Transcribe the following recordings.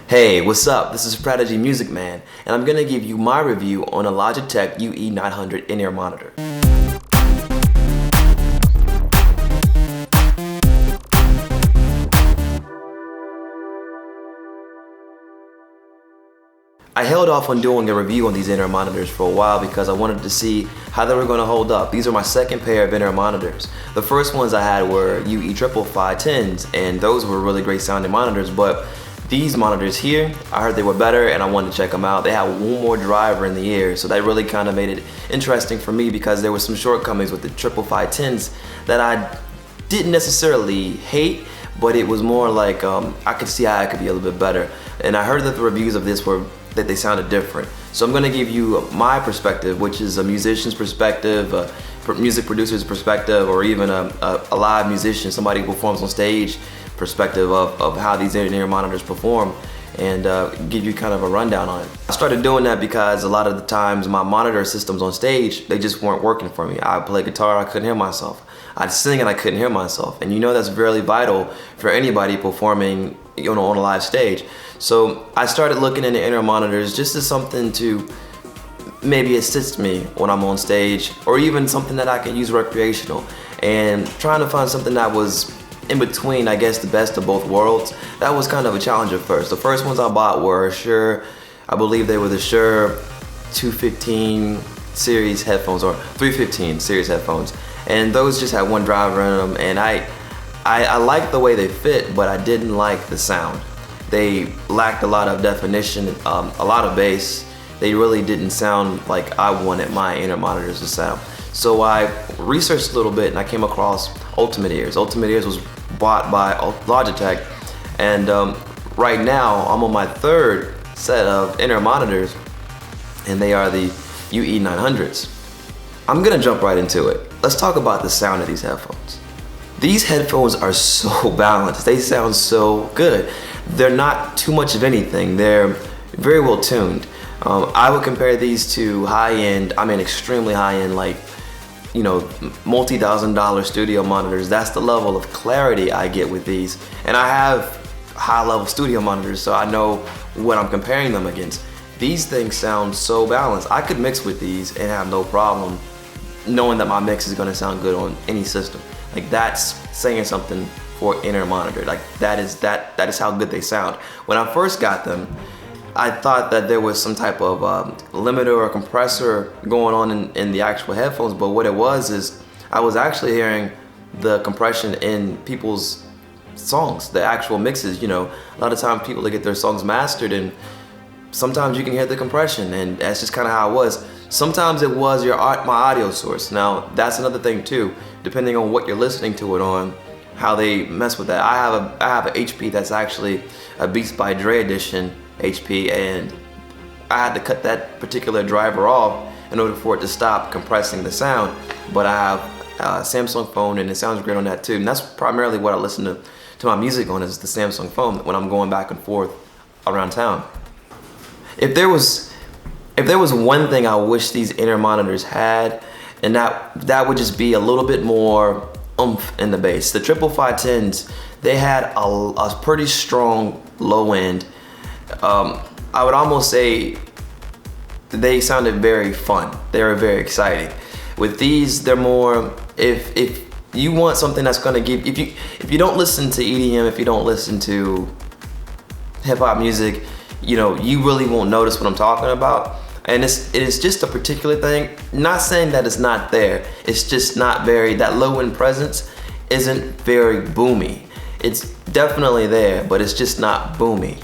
Hey, what's up? This is Prodigy Music Man, and I'm gonna give you my review on a Logitech UE 900 in-ear monitor. I held off on doing a review on these in-ear monitors for a while because I wanted to see how they were going to hold up. These are my second pair of in-ear monitors. The first ones I had were UE 55510s, and those were really great sounding monitors, but these monitors here, I heard they were better and I wanted to check them out. They had one more driver in the ear, so that really kind of made it interesting for me because there were some shortcomings with the 55510s that I didn't necessarily hate, but it was more like I could see how it could be a little bit better. And I heard that the reviews of this were that they sounded different. So I'm gonna give you my perspective, which is a musician's perspective, a music producer's perspective, or even a live musician, somebody who performs on stage perspective of how these in-ear monitors perform, and give you kind of a rundown on it. I started doing that because a lot of the times my monitor systems on stage, they just weren't working for me. I play guitar, I couldn't hear myself. I'd sing and I couldn't hear myself. And you know that's really vital for anybody performing on a live stage. So I started looking into in-ear monitors just as something to maybe assist me when I'm on stage, or even something that I can use recreational, and trying to find something that was in between, I guess, the best of both worlds. That was kind of a challenge at first. The first ones I bought were Shure, I believe they were the Shure 215 series headphones, or 315 series headphones, and those just had one driver in them, and I liked the way they fit, but I didn't like the sound. They lacked a lot of definition, a lot of bass. They really didn't sound like I wanted my in-ear monitors to sound. So I researched a little bit and I came across Ultimate Ears. Ultimate Ears was bought by Logitech, and right now I'm on my third set of in-ear monitors, and they are the UE 900s. I'm gonna jump right into it. Let's talk about the sound of these headphones. These headphones are so balanced. They sound so good. They're not too much of anything. They're very well tuned. I would compare these to high-end, I mean extremely high-end, like, you know, multi-$1,000 studio monitors. That's the level of clarity I get with these. And I have high-level studio monitors, so I know what I'm comparing them against. These things sound so balanced. I could mix with these and have no problem knowing that my mix is gonna sound good on any system. Like, that's saying something for in-ear monitor. Like, that is how good they sound. When I first got them, I thought that there was some type of limiter or compressor going on in the actual headphones, but what it was is I was actually hearing the compression in people's songs, the actual mixes. You know, a lot of times people, they get their songs mastered, and sometimes you can hear the compression, and that's just kind of how it was. Sometimes it was my audio source. Now, that's another thing too, depending on what you're listening to it on, how they mess with that. I have a HP that's actually a Beats by Dre edition HP, and I had to cut that particular driver off in order for it to stop compressing the sound. But I have a Samsung phone, and it sounds great on that too. And that's primarily what I listen to my music on, is the Samsung phone when I'm going back and forth around town. If there was one thing I wish these in-ear monitors had, and that would just be a little bit more oomph in the bass. The 55510s, they had a pretty strong low end. I would almost say they sounded very fun. They were very exciting. With these, they're more, if you want something that's gonna give, if you don't listen to EDM, if you don't listen to hip hop music, you know, you really won't notice what I'm talking about. And it is just a particular thing. Not saying that it's not there. It's just not very, that low end presence isn't very boomy. It's definitely there, but it's just not boomy.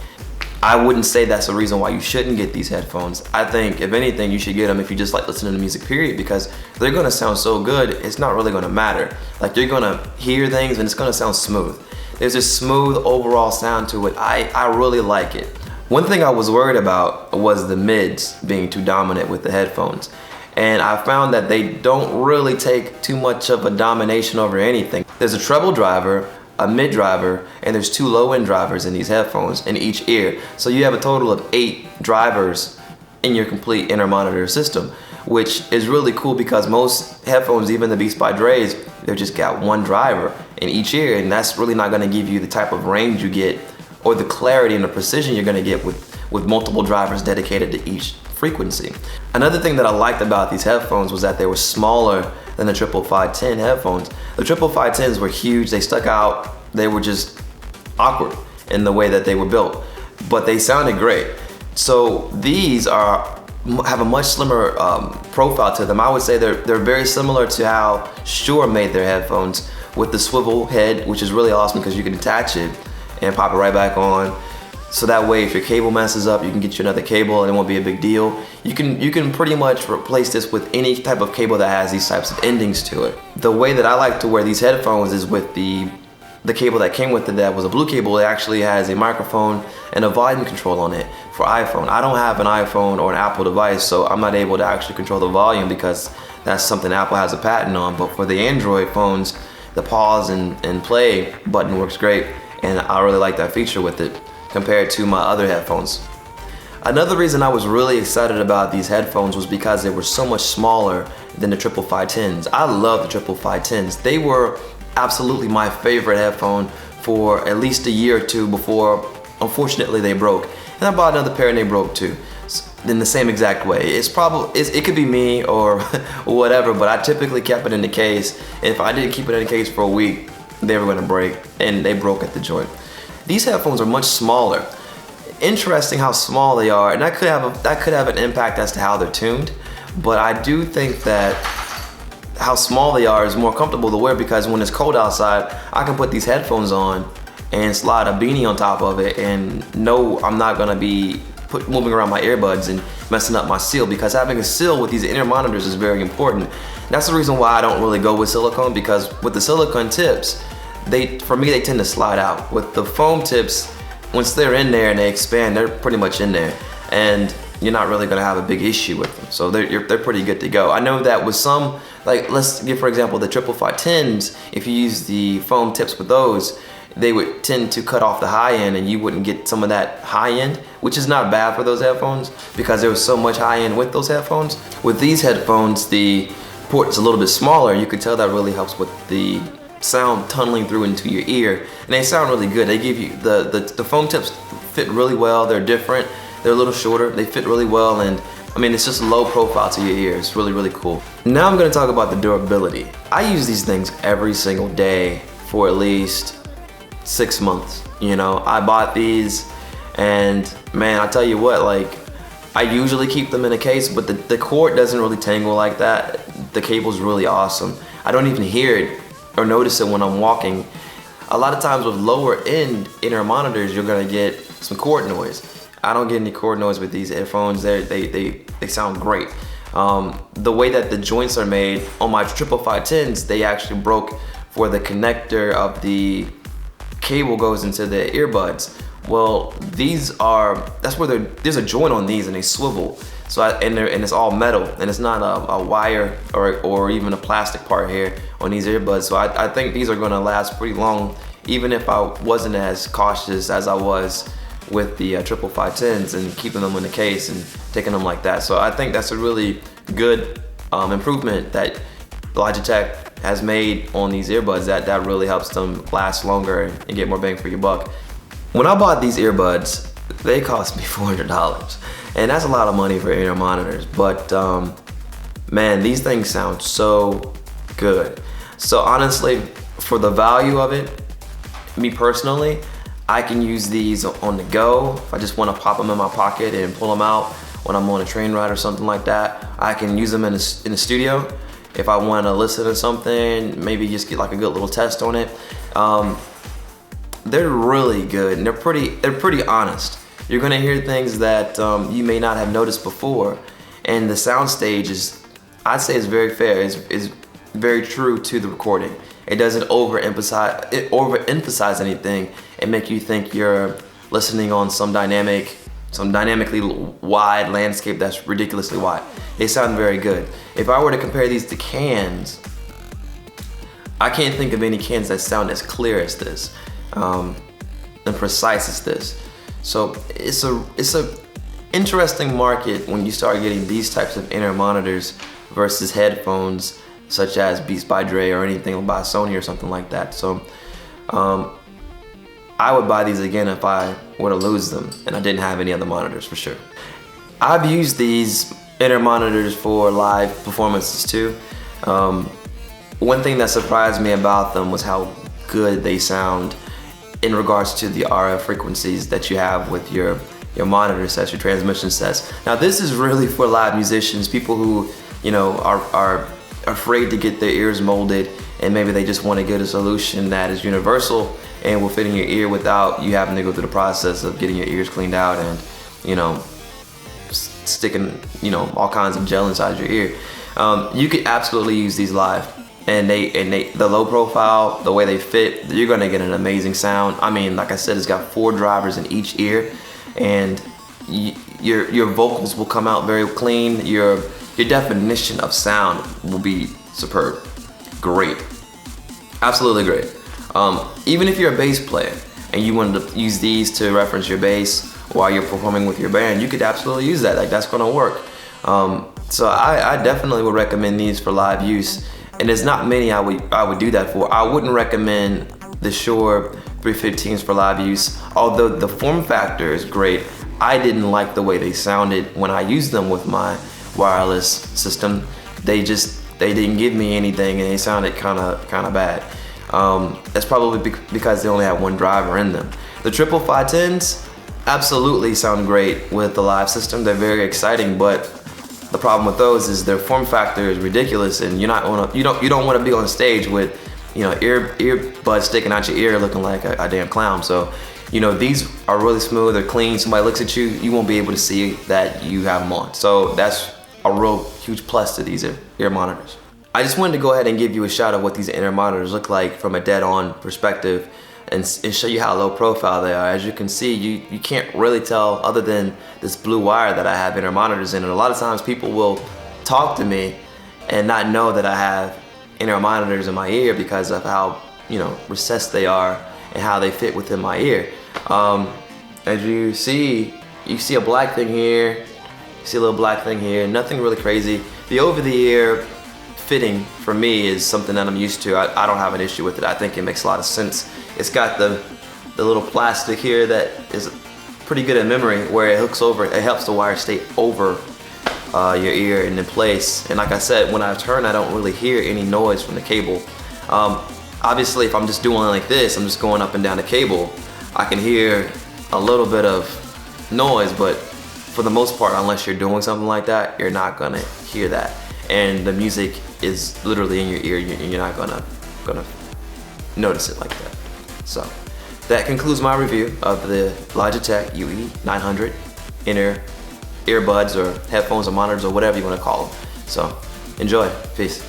I wouldn't say that's the reason why you shouldn't get these headphones. I think, if anything, you should get them if you just like listening to music, period, because they're gonna sound so good, it's not really gonna matter. Like, you're gonna hear things and it's gonna sound smooth. There's a smooth overall sound to it. I really like it. One thing I was worried about was the mids being too dominant with the headphones. And I found that they don't really take too much of a domination over anything. There's a treble driver, a mid driver, and there's 2 low end drivers in these headphones in each ear. So you have a total of 8 drivers in your complete in-ear monitor system, which is really cool because most headphones, even the Beats by Dre's, they've just got 1 driver in each ear, and that's really not gonna give you the type of range you get or the clarity and the precision you're gonna get with multiple drivers dedicated to each frequency. Another thing that I liked about these headphones was that they were smaller than the 55510 headphones. The 55510s were huge, they stuck out, they were just awkward in the way that they were built, but they sounded great. So these have a much slimmer profile to them. I would say they're very similar to how Shure made their headphones with the swivel head, which is really awesome because you can attach it and pop it right back on. So that way, if your cable messes up, you can get you another cable and it won't be a big deal. You can pretty much replace this with any type of cable that has these types of endings to it. The way that I like to wear these headphones is with the cable that came with it that was a blue cable. It actually has a microphone and a volume control on it for iPhone. I don't have an iPhone or an Apple device, so I'm not able to actually control the volume because that's something Apple has a patent on. But for the Android phones, the pause and play button works great, and I really like that feature with it compared to my other headphones. Another reason I was really excited about these headphones was because they were so much smaller than the 55510s. I love the 55510s. They were absolutely my favorite headphone for at least a year or two before, unfortunately, they broke. And I bought another pair and they broke too, in the same exact way. It could be me or whatever, but I typically kept it in the case. And if I didn't keep it in the case for a week, they were gonna break, and they broke at the joint. These headphones are much smaller. Interesting how small they are, and that could have an impact as to how they're tuned, but I do think that how small they are is more comfortable to wear because when it's cold outside, I can put these headphones on and slide a beanie on top of it and know I'm not gonna be moving around my earbuds and messing up my seal, because having a seal with these inner monitors is very important. That's the reason why I don't really go with silicone, because with the silicone tips, for me, they tend to slide out. With the foam tips, once they're in there and they expand, they're pretty much in there, and you're not really gonna have a big issue with them. So they're pretty good to go. I know that with some, like let's give for example the 55510s, if you use the foam tips with those, they would tend to cut off the high end and you wouldn't get some of that high end, which is not bad for those headphones because there was so much high end with those headphones. With these headphones, the port is a little bit smaller. You can tell that really helps with the sound tunneling through into your ear, and they sound really good. They give you the foam tips fit really well. They're different, they're a little shorter, they fit really well, and I mean it's just low profile to your ear. It's really cool. Now I'm going to talk about the durability. I use these things every single day for at least 6 months. You know, I bought these, and man, I tell you what, like I usually keep them in a case, but the cord doesn't really tangle like that. The cable's really awesome. I don't even hear it or notice it when I'm walking. A lot of times with lower end inner monitors, you're gonna get some cord noise. I don't get any cord noise with these headphones. They sound great. The way that the joints are made on my 55510s, they actually broke for the connector of the cable goes into the earbuds. Well, that's where there's a joint on these and they swivel. So and it's all metal, and it's not a wire or even a plastic part here on these earbuds. So I think these are gonna last pretty long, even if I wasn't as cautious as I was with the 55510s and keeping them in the case and taking them like that. So I think that's a really good improvement that Logitech has made on these earbuds that really helps them last longer and get more bang for your buck. When I bought these earbuds, they cost me $400. And that's a lot of money for inner monitors, but man, these things sound so good. So honestly, for the value of it, me personally, I can use these on the go. If I just want to pop them in my pocket and pull them out when I'm on a train ride or something like that, I can use them in the studio. If I want to listen to something, maybe just get like a good little test on it. They're really good, and they're pretty honest. You're gonna hear things that you may not have noticed before, and the sound stage I'd say is very fair. Is very true to the recording. It doesn't overemphasize anything and make you think you're listening on some dynamically wide landscape that's ridiculously wide. They sound very good. If I were to compare these to cans, I can't think of any cans that sound as clear as this and precise as this. So it's a interesting market when you start getting these types of inner monitors versus headphones such as Beats by Dre or anything by Sony or something like that. So I I would buy these again if I were to lose them and I didn't have any other monitors for sure. I've used these inner monitors for live performances too. One thing that surprised me about them was how good they sound in regards to the RF frequencies that you have with your monitor sets, your transmission sets. Now this is really for live musicians, people who, you know, are afraid to get their ears molded, and maybe they just want to get a solution that is universal and will fit in your ear without you having to go through the process of getting your ears cleaned out and, you know, sticking, you know, all kinds of gel inside your ear. You could absolutely use these live, and the low profile, the way they fit, you're gonna get an amazing sound. I mean, like I said, it's got 4 drivers in each ear, and your vocals will come out very clean. Your definition of sound will be superb. Great, absolutely great. Even if you're a bass player and you wanted to use these to reference your bass while you're performing with your band, you could absolutely use that. Like, that's gonna work. So I definitely would recommend these for live use, and there's not many I would do that for. I wouldn't recommend the Shure 315s for live use, although the form factor is great. I didn't like the way they sounded when I used them with my wireless system. They didn't give me anything, and they sounded kind of bad. That's probably because they only have 1 driver in them. The 55510s absolutely sound great with the live system. They're very exciting, but the problem with those is their form factor is ridiculous, and you don't want to be on stage with, you know, earbuds sticking out your ear looking like a damn clown. So, you know, these are really smooth, they're clean. Somebody looks at you, you won't be able to see that you have them on. So that's a real huge plus to these ear monitors. I just wanted to go ahead and give you a shot of what these inner monitors look like from a dead-on perspective, and show you how low profile they are. As you can see, you can't really tell other than this blue wire that I have inner monitors in. And a lot of times people will talk to me and not know that I have inner monitors in my ear because of how, you know, recessed they are and how they fit within my ear. As you see a black thing here, you see a little black thing here, nothing really crazy. The over-the-ear fitting for me is something that I'm used to. I don't have an issue with it. I think it makes a lot of sense. It's got the little plastic here that is pretty good in memory, where it hooks over, it helps the wire stay over your ear and in place. And like I said, when I turn, I don't really hear any noise from the cable. Obviously, if I'm just doing like this, I'm just going up and down the cable, I can hear a little bit of noise, but for the most part, unless you're doing something like that, you're not gonna hear that. And the music is literally in your ear, and you're not gonna notice it like that. So that concludes my review of the Logitech UE 900 inner earbuds or headphones or monitors or whatever you want to call them. So enjoy. Peace.